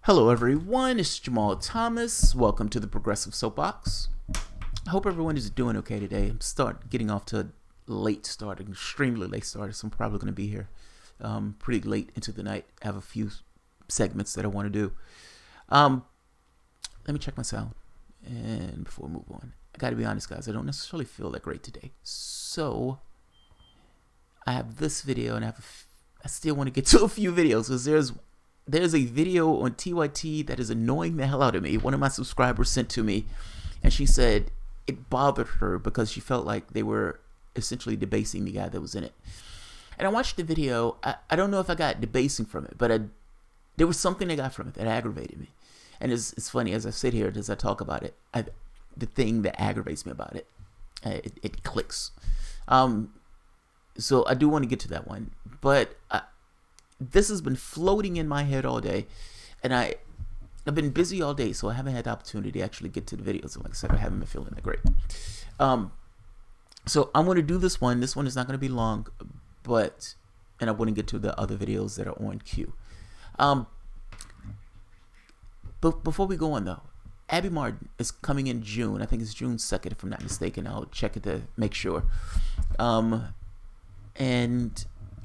Hello everyone, it's Jamal Thomas. Welcome to the Progressive Soapbox. I hope everyone is doing okay today. I'm getting off to a late start, an extremely late start, so I'm probably going to be here pretty late into the night. I have a few segments that I want to do. Let me check my sound and before we move on. I got to be honest, guys, I don't necessarily feel that great today. So I have this video and I still want to get to a few videos because there's a video on TYT that is annoying the hell out of me. One of my subscribers sent to me, and she said it bothered her because she felt like they were essentially debasing the guy that was in it. And I watched the video. I don't know if I got debasing from it, but there was something I got from it that aggravated me. And it's funny, as I sit here, as I talk about it, the thing that aggravates me about it, it clicks. So I do want to get to that one. But this has been floating in my head all day, and I've been busy all day, so I haven't had the opportunity to actually get to the videos. And like I said, I haven't been feeling that great. So I'm going to do this one. This one is not going to be long, and I want to get to the other videos that are on queue. But before we go on, though, Abby Martin is coming in June. I think it's June 2nd, if I'm not mistaken. I'll check it to make sure. And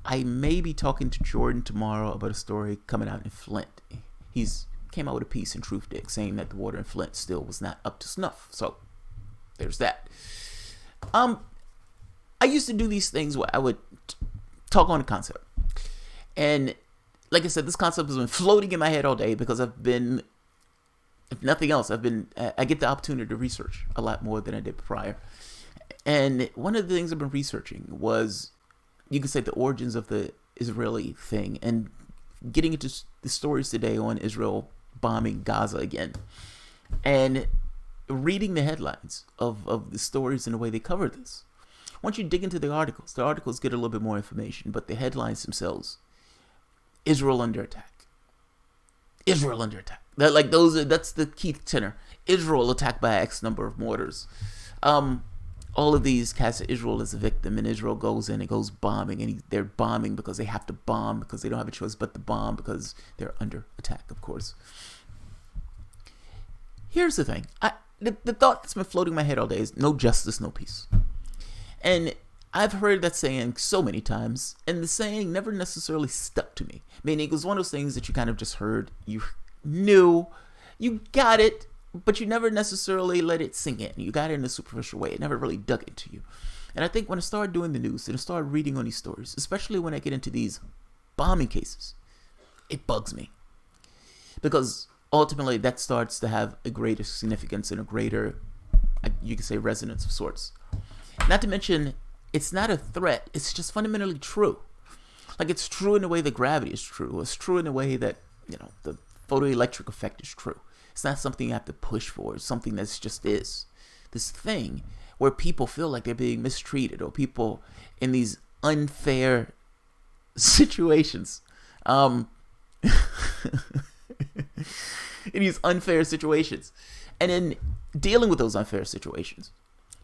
I may be talking to Jordan tomorrow about a story coming out in Flint. He's came out with a piece in Truthdig saying that the water in Flint still was not up to snuff. So there's that. I used to do these things where I would talk on a concept. And like I said, this concept has been floating in my head all day because I've been, if nothing else, I get the opportunity to research a lot more than I did prior. And one of the things I've been researching was, you could say, the origins of the Israeli thing, and getting into the stories today on Israel bombing Gaza again, and reading the headlines of the stories and the way they cover this. Once you dig into the articles get a little bit more information, but the headlines themselves: Israel under attack. Israel under attack. That's the key tenor. Israel attacked by X number of mortars. All of these cast Israel as a victim, and Israel goes in and goes bombing, and they're bombing because they have to bomb, because they don't have a choice but to bomb, because they're under attack, of course. Here's the thing. The thought that's been floating in my head all day is no justice, no peace. And I've heard that saying so many times, and the saying never necessarily stuck to me. Meaning it was one of those things that you kind of just heard, you knew, you got it, but you never necessarily let it sink in. You got it in a superficial way. It never really dug into you. And I think when I started doing the news and I started reading on these stories, especially when I get into these bombing cases, it bugs me. Because ultimately that starts to have a greater significance and a greater, you could say, resonance of sorts. Not to mention, it's not a threat. It's just fundamentally true. Like, it's true in the way that gravity is true. It's true in the way that, the photoelectric effect is true. It's not something you have to push for. It's something that's just is. This thing where people feel like they're being mistreated, or people in these unfair situations. In these unfair situations. And in dealing with those unfair situations,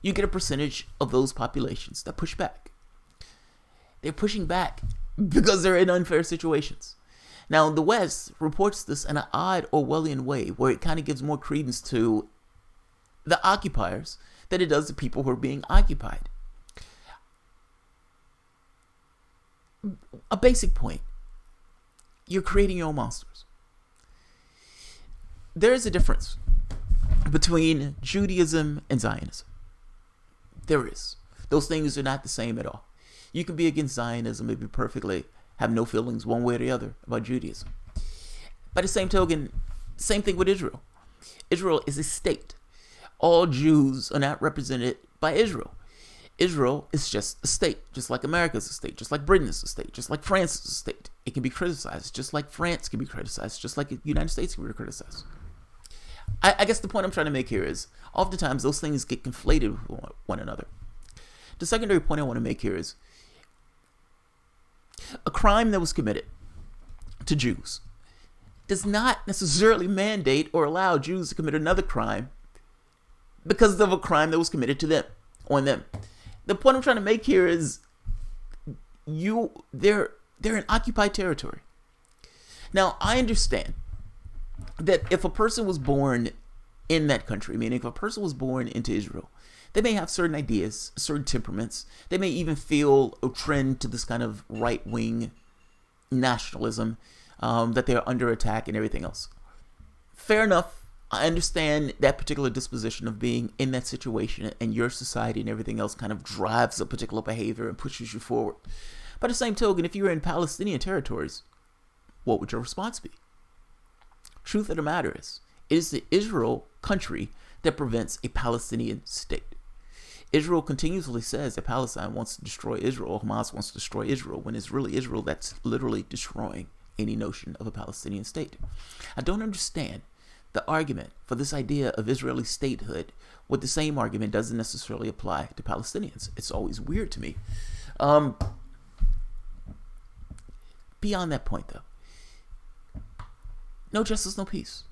you get a percentage of those populations that push back. They're pushing back because they're in unfair situations. Now, the West reports this in an odd Orwellian way, where it kind of gives more credence to the occupiers than it does the people who are being occupied. A basic point: you're creating your own monsters. There is a difference between Judaism and Zionism. There is. Those things are not the same at all. You can be against Zionism and be perfectly have no feelings one way or the other about Judaism. By the same token, same thing with Israel. Israel is a state. All Jews are not represented by Israel. Israel is just a state, just like America is a state, just like Britain is a state, just like France is a state. It can be criticized, just like France can be criticized, just like the United States can be criticized. I guess the point I'm trying to make here is, oftentimes those things get conflated with one another. The secondary point I want to make here is, a crime that was committed to Jews does not necessarily mandate or allow Jews to commit another crime because of a crime that was committed to them, on them. The point I'm trying to make here is, they're in occupied territory. Now, I understand that if a person was born in that country, meaning if a person was born into Israel, they may have certain ideas, certain temperaments. They may even feel a trend to this kind of right-wing nationalism, that they're under attack and everything else. Fair enough. I understand that particular disposition of being in that situation, and your society and everything else kind of drives a particular behavior and pushes you forward. By the same token, if you were in Palestinian territories, what would your response be? Truth of the matter is, it is the Israel country that prevents a Palestinian state. Israel continuously says that Palestine wants to destroy Israel, Hamas wants to destroy Israel, when it's really Israel that's literally destroying any notion of a Palestinian state. I don't understand the argument for this idea of Israeli statehood, with the same argument doesn't necessarily apply to Palestinians. It's always weird to me. Beyond that point, though, no justice, no peace.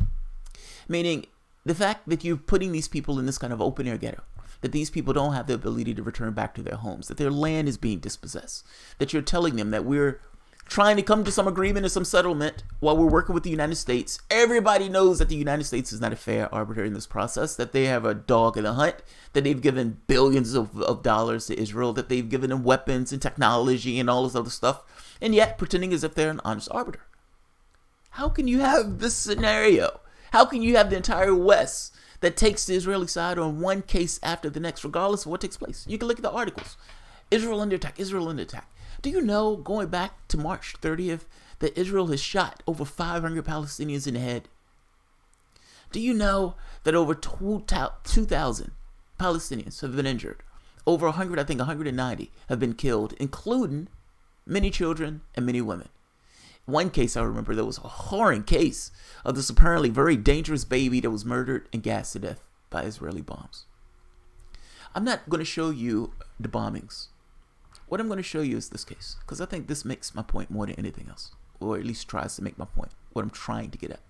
Meaning, the fact that you're putting these people in this kind of open-air ghetto, that these people don't have the ability to return back to their homes, that their land is being dispossessed, that you're telling them that we're trying to come to some agreement or some settlement while we're working with the United States. Everybody knows that the United States is not a fair arbiter in this process, that they have a dog in the hunt, that they've given billions of dollars to Israel, that they've given them weapons and technology and all this other stuff, and yet pretending as if they're an honest arbiter. How can you have this scenario? How can you have the entire West that takes the Israeli side on one case after the next, regardless of what takes place? You can look at the articles. Israel under attack, Israel under attack. Do you know, going back to March 30th, that Israel has shot over 500 Palestinians in the head? Do you know that over 2,000 Palestinians have been injured? Over 100, I think 190, have been killed, including many children and many women. One case I remember, there was a horrid case of this apparently very dangerous baby that was murdered and gassed to death by Israeli bombs. I'm not going to show you the bombings. What I'm going to show you is this case, because I think this makes my point more than anything else, or at least tries to make my point, what I'm trying to get at.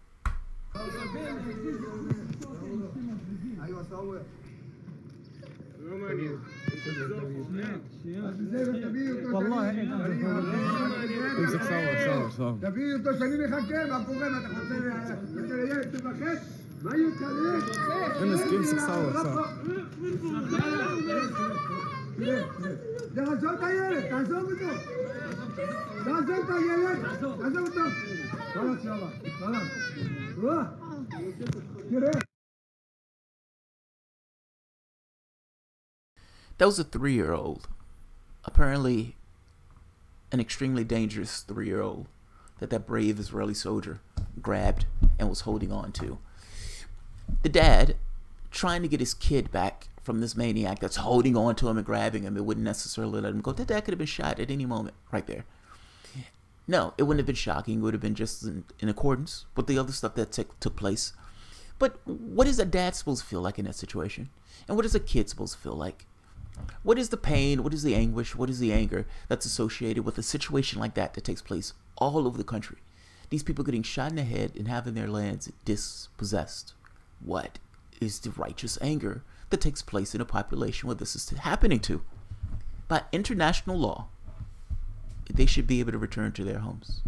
That was a 3-year-old, apparently an extremely dangerous 3-year-old that brave Israeli soldier grabbed and was holding on to. The dad, trying to get his kid back from this maniac that's holding on to him and grabbing him, it wouldn't necessarily let him go. That dad could have been shot at any moment right there. No, it wouldn't have been shocking. It would have been just in accordance with the other stuff that took place. But what is a dad supposed to feel like in that situation? And what is a kid supposed to feel like? What is the pain? What is the anguish? What is the anger that's associated with a situation like that takes place all over the country? These people getting shot in the head and having their lands dispossessed. What is the righteous anger that takes place in a population where this is happening to? By international law, they should be able to return to their homes.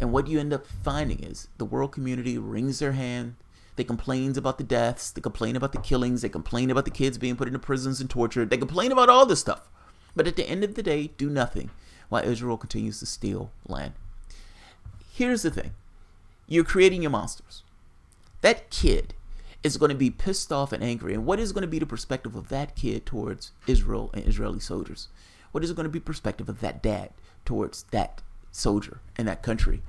And what you end up finding is the world community wrings their hand. They complain about the deaths. They complain about the killings. They complain about the kids being put into prisons and tortured. They complain about all this stuff. But at the end of the day, do nothing while Israel continues to steal land. Here's the thing. You're creating your monsters. That kid is going to be pissed off and angry. And what is going to be the perspective of that kid towards Israel and Israeli soldiers? What is going to be the perspective of that dad towards that soldier and that country?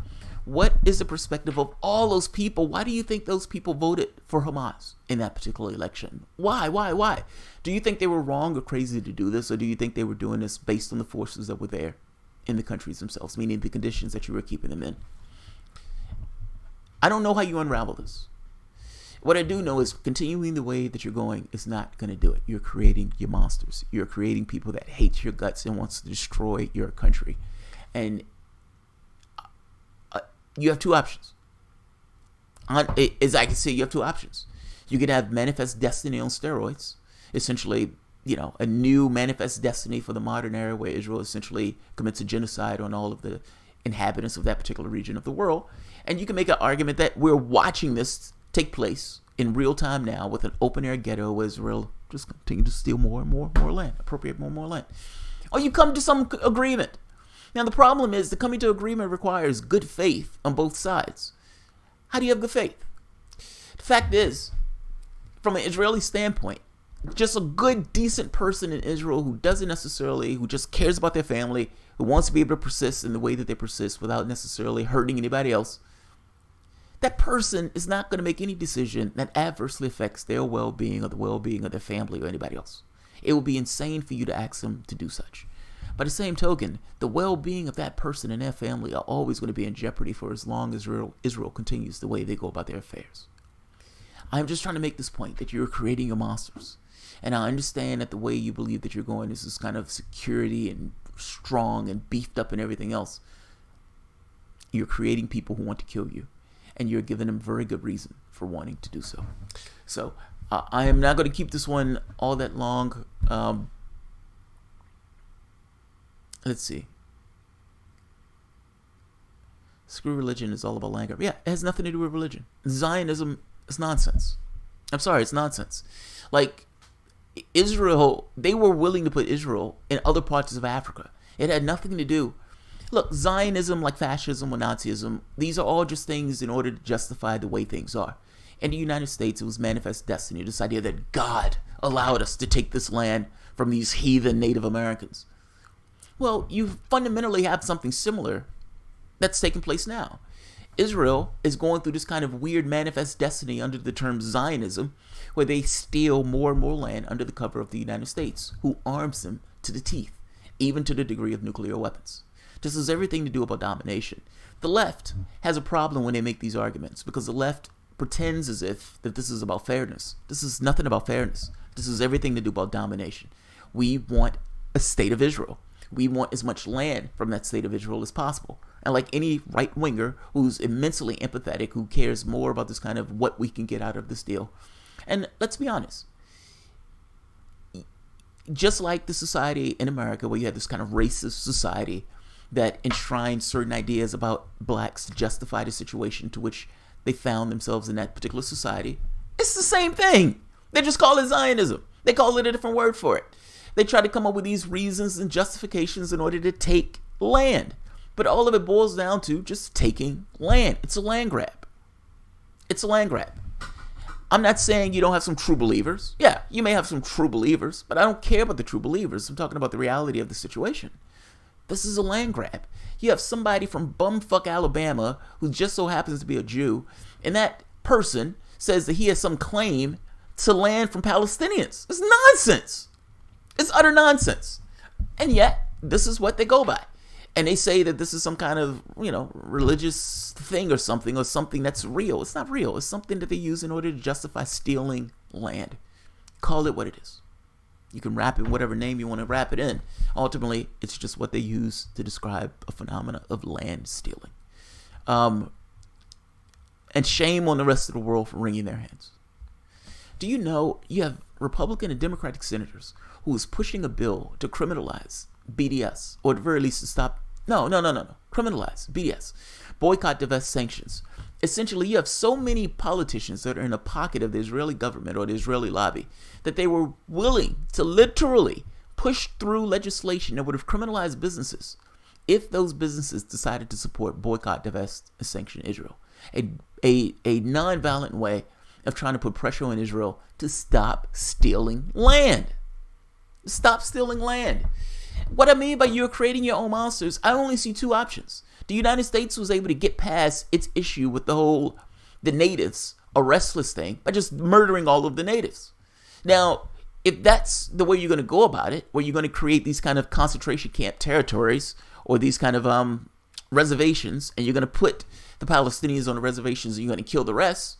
What is the perspective of all those people? Why do you think those people voted for Hamas in that particular election? Why? Do you think they were wrong or crazy to do this? Or do you think they were doing this based on the forces that were there in the countries themselves, meaning the conditions that you were keeping them in? I don't know how you unravel this. What I do know is continuing the way that you're going is not going to do it. You're creating your monsters. You're creating people that hate your guts and wants to destroy your country. And you have two options. As I can say, you have two options. You can have manifest destiny on steroids, essentially, a new manifest destiny for the modern era where Israel essentially commits a genocide on all of the inhabitants of that particular region of the world. And you can make an argument that we're watching this take place in real time now with an open air ghetto where Israel just continue to steal more and more land, appropriate more and more land. Or you come to some agreement. Now the problem is that coming to agreement requires good faith on both sides. How do you have good faith? The fact is, from an Israeli standpoint, just a good, decent person in Israel who just cares about their family, who wants to be able to persist in the way that they persist without necessarily hurting anybody else, that person is not going to make any decision that adversely affects their well-being or the well-being of their family or anybody else. It would be insane for you to ask them to do such. By the same token, the well-being of that person and their family are always going to be in jeopardy for as long as Israel continues the way they go about their affairs. I'm just trying to make this point that you're creating your monsters. And I understand that the way you believe that you're going is this kind of security and strong and beefed up and everything else. You're creating people who want to kill you. And you're giving them very good reason for wanting to do so. So I am not going to keep this one all that long. Let's see. Screw religion is all about land grab. Yeah, it has nothing to do with religion. Zionism is nonsense. I'm sorry, it's nonsense. Like, Israel, they were willing to put Israel in other parts of Africa. It had nothing to do. Look, Zionism, like fascism or Nazism, these are all just things in order to justify the way things are. In the United States, it was manifest destiny, this idea that God allowed us to take this land from these heathen Native Americans. Well, you fundamentally have something similar that's taking place now. Israel is going through this kind of weird manifest destiny under the term Zionism, where they steal more and more land under the cover of the United States, who arms them to the teeth, even to the degree of nuclear weapons. This has everything to do about domination. The left has a problem when they make these arguments because the left pretends as if that this is about fairness. This is nothing about fairness. This is everything to do about domination. We want a state of Israel. We want as much land from that state of Israel as possible. And like any right-winger who's immensely empathetic, who cares more about this kind of what we can get out of this deal. And let's be honest. Just like the society in America where you have this kind of racist society that enshrines certain ideas about blacks to justify the situation to which they found themselves in that particular society. It's the same thing. They just call it Zionism. They call it a different word for it. They try to come up with these reasons and justifications in order to take land. But all of it boils down to just taking land. It's a land grab. It's a land grab. I'm not saying you don't have some true believers. Yeah, you may have some true believers, but I don't care about the true believers. I'm talking about the reality of the situation. This is a land grab. You have somebody from bumfuck Alabama who just so happens to be a Jew, and that person says that he has some claim to land from Palestinians. It's nonsense. It's utter nonsense. And yet, this is what they go by. And they say that this is some kind of, religious thing or something that's real. It's not real. It's something that they use in order to justify stealing land. Call it what it is. You can wrap it in whatever name you want to wrap it in. Ultimately, it's just what they use to describe a phenomena of land stealing. And shame on the rest of the world for wringing their hands. Do you know you have Republican and Democratic senators who is pushing a bill to criminalize BDS, or at the very least to stop, criminalize BDS, boycott, divest, sanctions. Essentially, you have so many politicians that are in the pocket of the Israeli government or the Israeli lobby that they were willing to literally push through legislation that would have criminalized businesses if those businesses decided to support boycott, divest, and sanction Israel. A non-violent way of trying to put pressure on Israel to stop stealing land. Stop stealing land. What I mean by you're creating your own monsters, I only see two options. The United States was able to get past its issue with the natives, a restless thing, by just murdering all of the natives. Now, if that's the way you're going to go about it, where you're going to create these kind of concentration camp territories or these kind of reservations, and you're going to put the Palestinians on the reservations and you're going to kill the rest,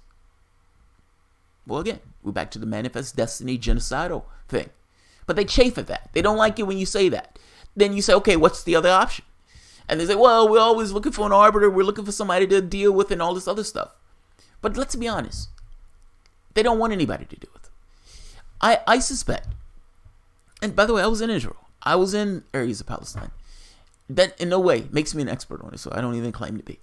well, again, we're back to the manifest destiny genocidal thing. But they chafe at that. They don't like it when you say that. Then you say, okay, what's the other option? And they say, well, we're always looking for an arbiter. We're looking for somebody to deal with and all this other stuff. But let's be honest. They don't want anybody to deal with it. I suspect, and by the way, I was in Israel. I was in areas of Palestine. That in no way makes me an expert on it, so I don't even claim to be.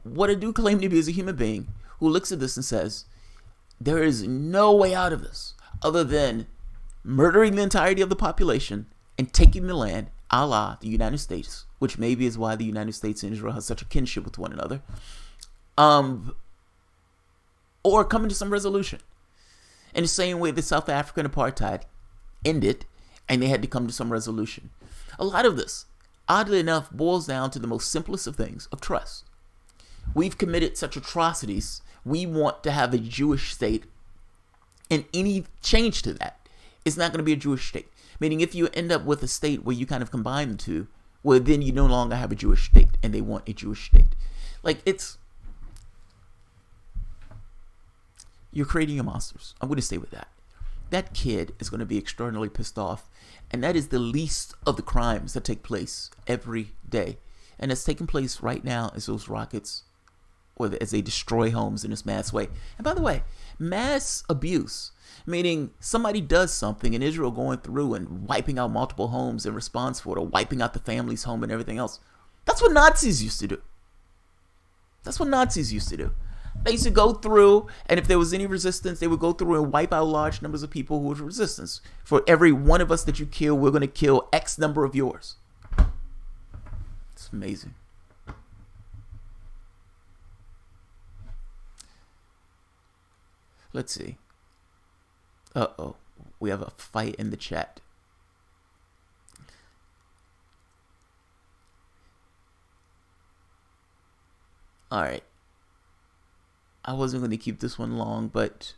What I do claim to be is a human being who looks at this and says, there is no way out of this other than murdering the entirety of the population and taking the land, a la the United States, which maybe is why the United States and Israel have such a kinship with one another, or coming to some resolution. In the same way that South African apartheid ended and they had to come to some resolution. A lot of this, oddly enough, boils down to the most simplest of things, of trust. We've committed such atrocities. We want to have a Jewish state, and any change to that is not going to be a Jewish state. Meaning if you end up with a state where you kind of combine the two, well, then you no longer have a Jewish state, and they want a Jewish state. You're creating your monsters. I'm going to stay with that. That kid is going to be extraordinarily pissed off, and that is the least of the crimes that take place every day. And it's taking place right now as those rockets, or as they destroy homes in this mass way. And by the way, mass abuse, meaning somebody does something in Israel going through and wiping out multiple homes in response for it, or wiping out the family's home and everything else. That's what Nazis used to do. They used to go through, and if there was any resistance, they would go through and wipe out large numbers of people who were resistance. For every one of us that you kill, we're going to kill X number of yours. It's amazing. Let's see. Uh-oh. We have a fight in the chat. All right. I wasn't going to keep this one long, but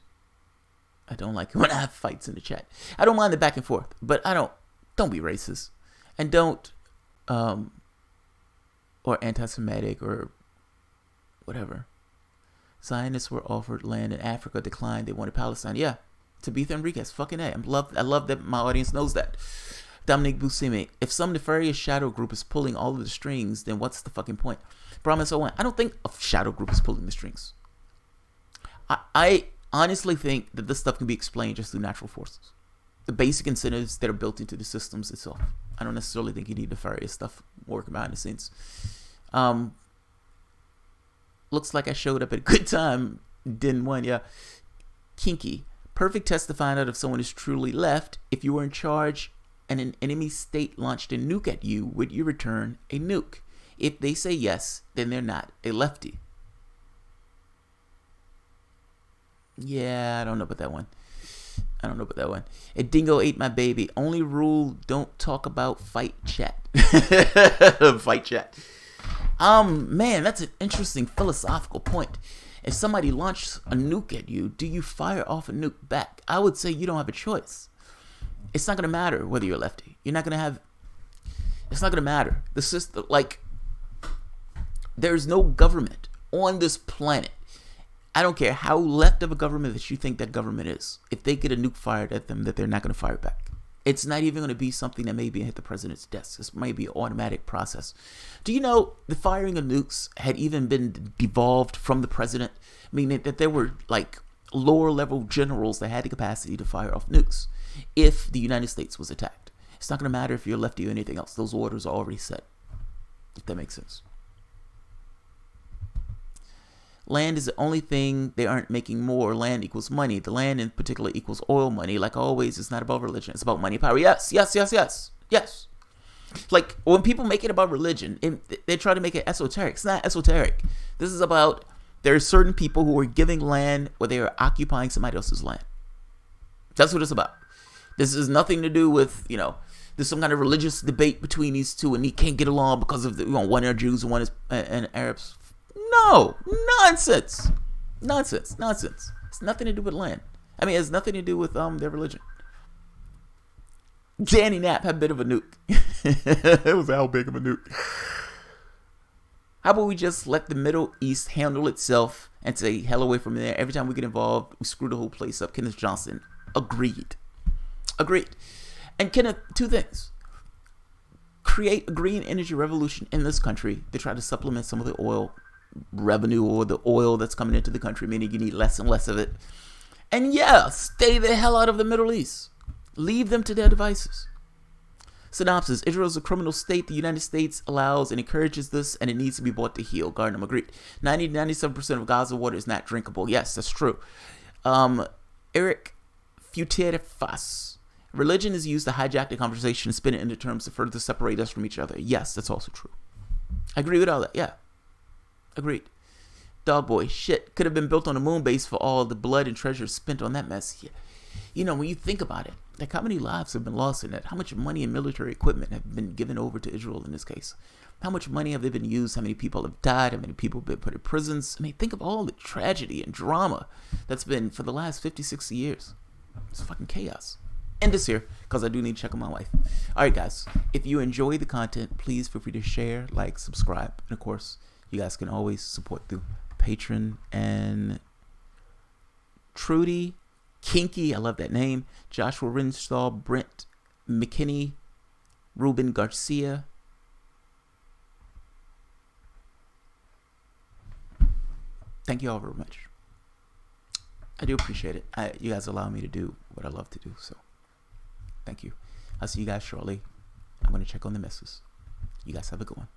I don't like it when I have fights in the chat. I don't mind the back and forth, but don't be racist. And don't, or anti-Semitic or whatever. Zionists were offered land in Africa, declined. They wanted Palestine. Yeah. Tabitha Enriquez, fucking A. I love that my audience knows that. Dominic Buscemi, if some nefarious shadow group is pulling all of the strings, then what's the fucking point? Brahman So I don't think a shadow group is pulling the strings. I honestly think that this stuff can be explained just through natural forces. The basic incentives that are built into the systems itself. I don't necessarily think you need nefarious stuff working behind the scenes. Looks like I showed up at a good time. Didn't win, yeah. Kinky. Perfect test to find out if someone is truly left. If you were in charge and an enemy state launched a nuke at you, would you return a nuke? If they say yes, then they're not a lefty. Yeah, I don't know about that one. A dingo ate my baby. Only rule, don't talk about fight chat. Fight chat. Man, that's an interesting philosophical point. If somebody launched a nuke at you, do you fire off a nuke back? I would say you don't have a choice. It's not going to matter whether you're a lefty. It's not going to matter. The system, there's no government on this planet. I don't care how left of a government that you think that government is. If they get a nuke fired at them, that they're not going to fire back. It's not even going to be something that maybe hit the president's desk. This might be an automatic process. Do you know the firing of nukes had even been devolved from the president? Meaning that there were lower level generals that had the capacity to fire off nukes if the United States was attacked. It's not going to matter if you're lefty or anything else. Those orders are already set. If that makes sense. Land is the only thing they aren't making more. Land equals money. The land in particular equals oil money. Like always, it's not about religion. It's about money, power. Yes. When people make it about religion, they try to make it esoteric. It's not esoteric. This is about, there are certain people who are giving land or they are occupying somebody else's land. That's what it's about. This has nothing to do with, there's some kind of religious debate between these two and they can't get along because of one are Jews and one is and Arabs. No, nonsense. It's nothing to do with land. It has nothing to do with their religion. Danny Knapp had a bit of a nuke. It was how big of a nuke. How about we just let the Middle East handle itself and say hell away from there? Every time we get involved, we screw the whole place up. Kenneth Johnson agreed. And Kenneth, two things. Create a green energy revolution in this country to try to supplement some of the oil revenue or the oil that's coming into the country, meaning you need less and less of it. And stay the hell out of the Middle East. Leave them to their devices. Synopsis: Israel is a criminal state. The United States allows and encourages this, and it needs to be brought to heel. Gardner agreed. 90-97% of Gaza water is not drinkable. Yes, that's true. Eric Futerfas: religion is used to hijack the conversation and spin it into terms to further separate us from each other. Yes, that's also true. I agree with all that. Yeah, agreed. Dogboy: shit could have been built on a moon base for all the blood and treasure spent on that mess. Yeah. You know, when you think about it, like how many lives have been lost in that? How much money and military equipment have been given over to Israel in this case? How much money have they been used? How many people have died? How many people have been put in prisons? I mean, think of all the tragedy and drama that's been for the last 50, 60 years. It's fucking chaos. End this here, because I do need to check on my wife. Alright guys, if you enjoy the content, please feel free to share, like, subscribe. And of course, you guys can always support through Patreon. And Trudy Kinky, I love that name. Joshua Rinstall, Brent McKinney, Ruben Garcia. Thank you all very much. I do appreciate it. You guys allow me to do what I love to do, so thank you. I'll see you guys shortly. I'm going to check on the missus. You guys have a good one.